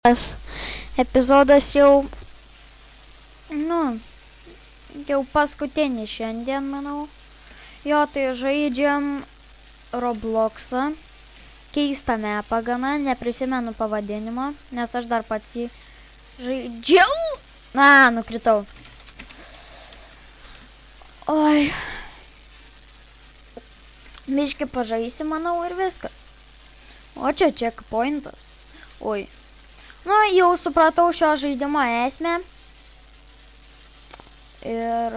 Tas epizodas jau, jau paskutinis šiandien, manau. Jo, tai žaidžiam Robloxą. Keistą mapą gana, neprisimenu pavadinimo, nes aš dar pats jį žaidžiau. Nukritau. Oi. Miški pažaisi, manau, ir viskas. O čia checkpointas. Oi. Jau supratau šio žaidimo esmę. Ir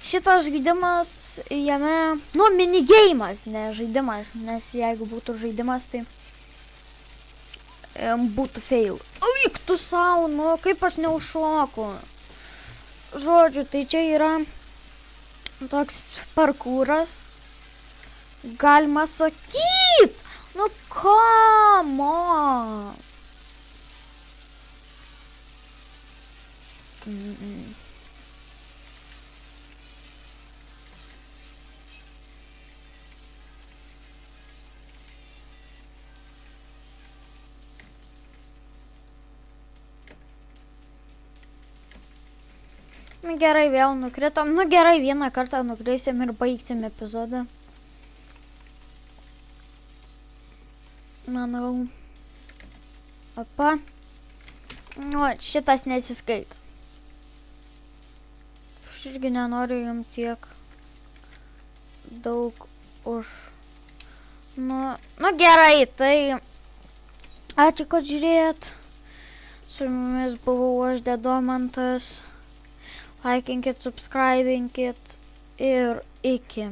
šitas žaidimas jame, minigeimas, ne žaidimas, nes jeigu būtų žaidimas, tai būtų fail. Eik tu sau, kaip aš neužšoku. Žodžiu, tai čia yra toks parkūras. Galima sakyt, come on. Gerai, vėl nukritom. Gerai, vieną kartą nukrisim ir baigsim epizodą. Manau. Opa. Šitas nesiskaito. Aš irgi nenoriu jums tiek daug už. Gerai, tai ačiū, kad žiūrėjot. Su jumis buvau aš, Dedomantas. Laikinkit, subscribinkit ir iki.